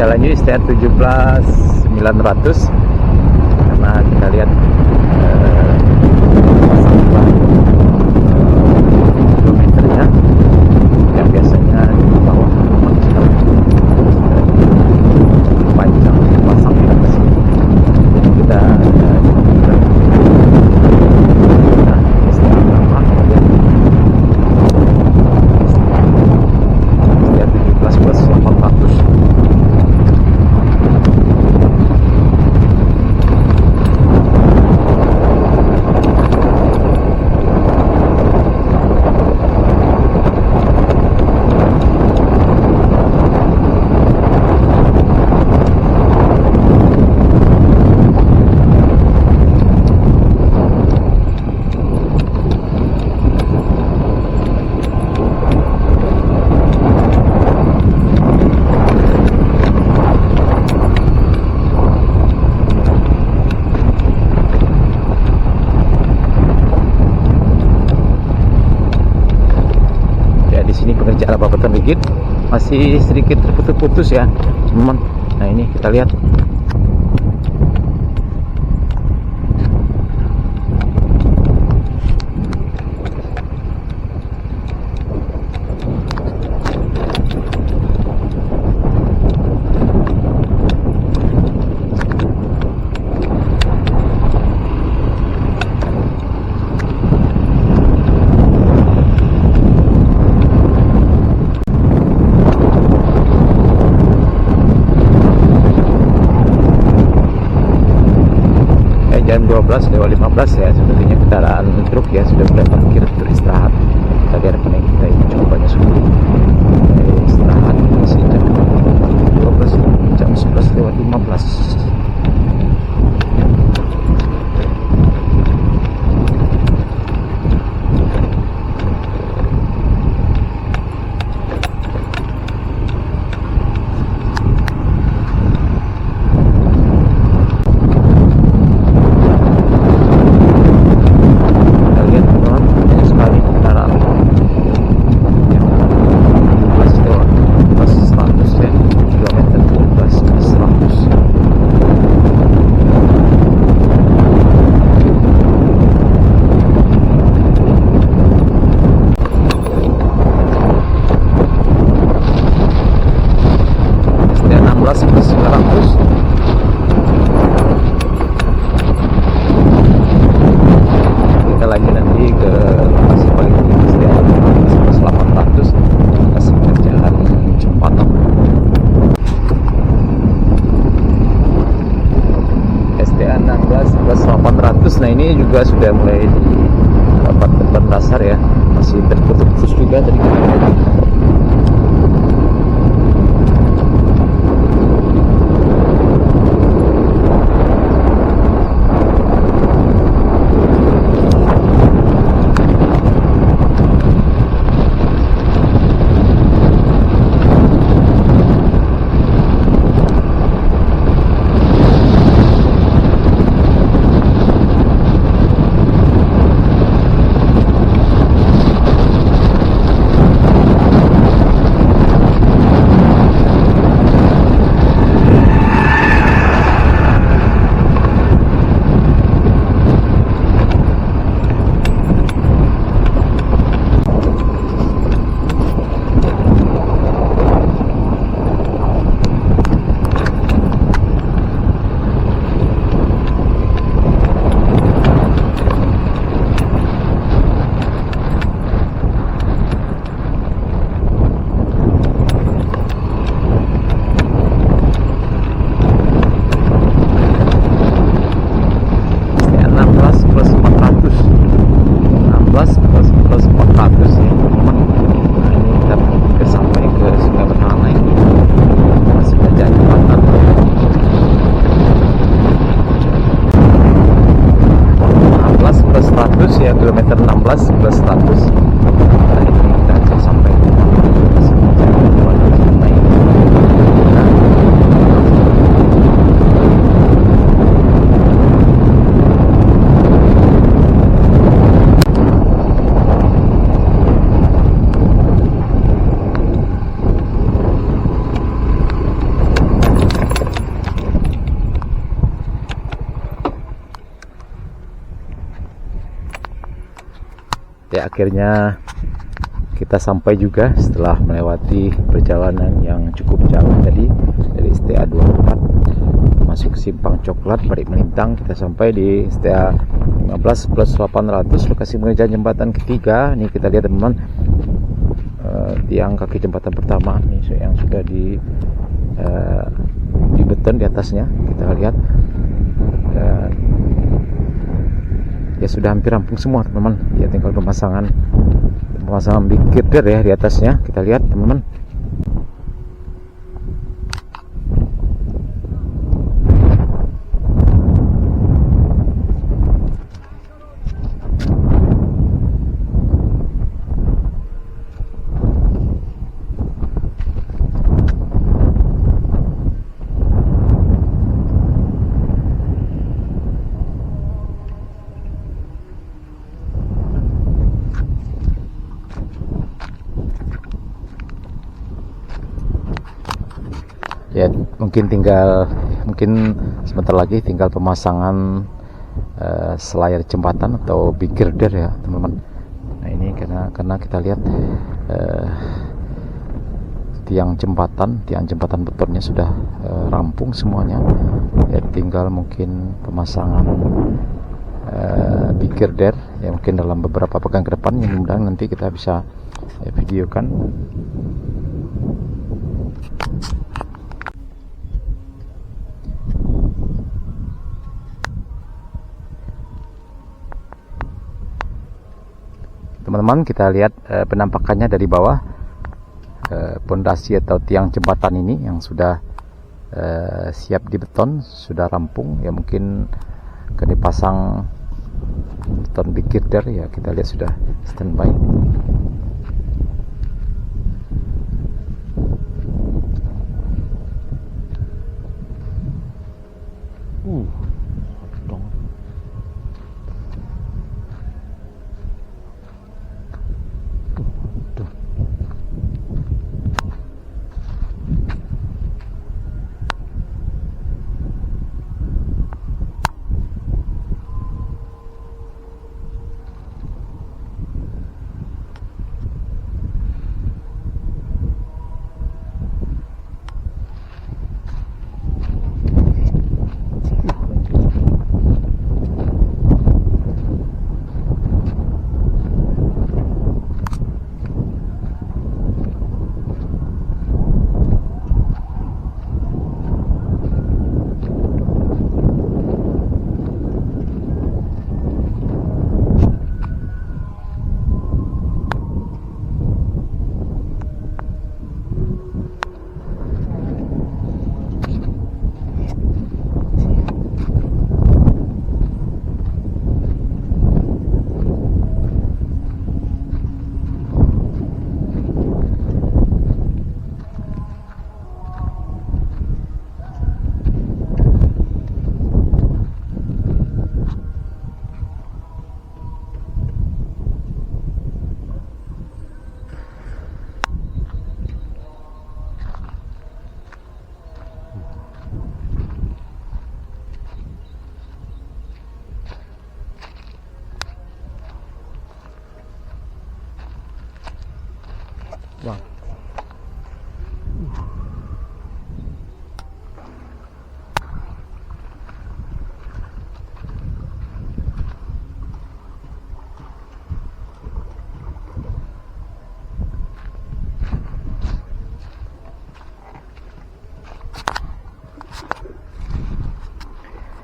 kita lanjut STR 17900 karena kita lihat kilometernya yang biasanya di bawah panjang pasang di atas ini. Kita pengerjaan Bapak Rigid masih sedikit terputus-putus ya teman. Nah ini kita lihat jam 12:15 ya, sepertinya kendaraan truk ya sudah mulai parkir untuk istirahat. Tadi ada yang kita ini cobanya sudah istirahat masih jam 12, jam 11:15. Kita lanjut nanti ke lokasi paling tinggi STR 11800 masih kerjaan jembatan. STR 16800, nah ini juga sudah mulai di tempat dasar ya, masih terputus juga tadi kita lihat. Ya, akhirnya kita sampai juga setelah melewati perjalanan yang cukup jauh tadi dari STA 24 masuk Simpang Coklat balik melintang. Kita sampai di STA 15 plus 800 lokasi pengerjaan jembatan ketiga. Ini kita lihat teman-teman, tiang kaki jembatan pertama ini yang sudah di beton di atasnya kita lihat, ya sudah hampir rampung semua teman-teman. Ya tinggal pemasangan big girder ya di atasnya, kita lihat teman-teman. Ya mungkin sebentar lagi tinggal pemasangan selayar jembatan atau big girder ya teman-teman. Nah ini karena kita lihat tiang jembatan betonnya sudah rampung semuanya, ya tinggal mungkin pemasangan big girder ya mungkin dalam beberapa pekan ke depan, yang mudah-mudahan nanti kita bisa videokan. Teman-teman, kita lihat penampakannya dari bawah, pondasi atau tiang jembatan ini yang sudah siap di beton, sudah rampung ya, mungkin akan dipasang beton big girder ya, kita lihat sudah standby. Wow.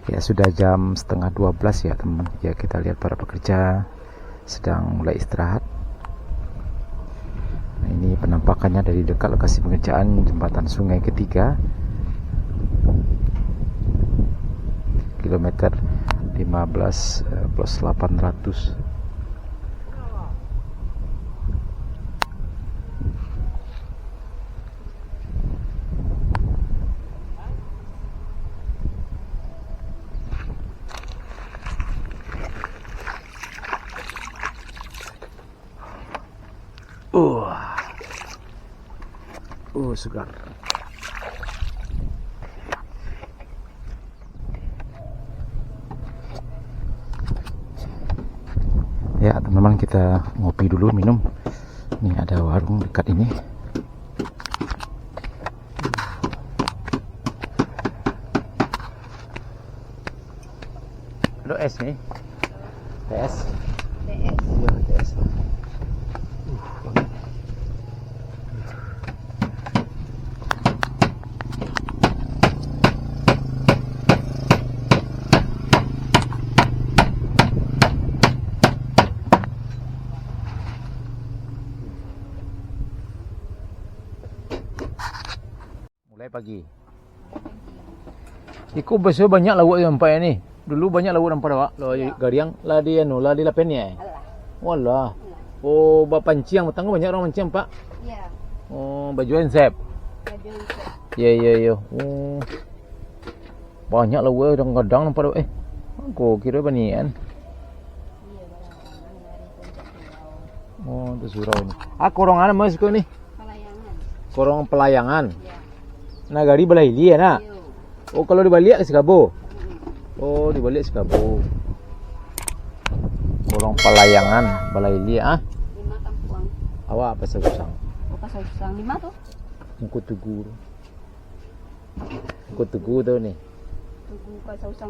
Ya sudah jam setengah 12 ya teman. Ya kita lihat para pekerja sedang mulai istirahat. Nah, ini penampakannya dari dekat lokasi pengerjaan jembatan sungai ketiga, kilometer 15 plus 800. Segar. Ya teman-teman, teman-teman, kita ngopi dulu, minum. Nih ada warung dekat ini. Ada es nih. TS. Iya, TS. Mulai pagi. Iku biasanya banyak lawak yang nampak ni. Dulu banyak lawak nampak awak. Gariang lah di anu, lah di lapennya. Walah. Oh, bapancing petang banyak orang mancing, Pak. Iya. Oh, baju ensep. Baju ensep. Ya. Oh. Banyak lawak kadang-kadang nampak awak. Aku kira banian. Iya, barang-barang Oh, itu surau ni. Korongan mas ko ni. Pelayangan. Korong pelayangan. Iya. Nah, gari balai nak. Iyo. Oh, kalau dibalik sekabo. Oh, dibalik sekabo. Korong pelayangan, balai lia. 5 kampuang. Awak apa susang? Buka susang 5 tuh. Muku tugu. Muku tugu tu ni. Tunggu ka susang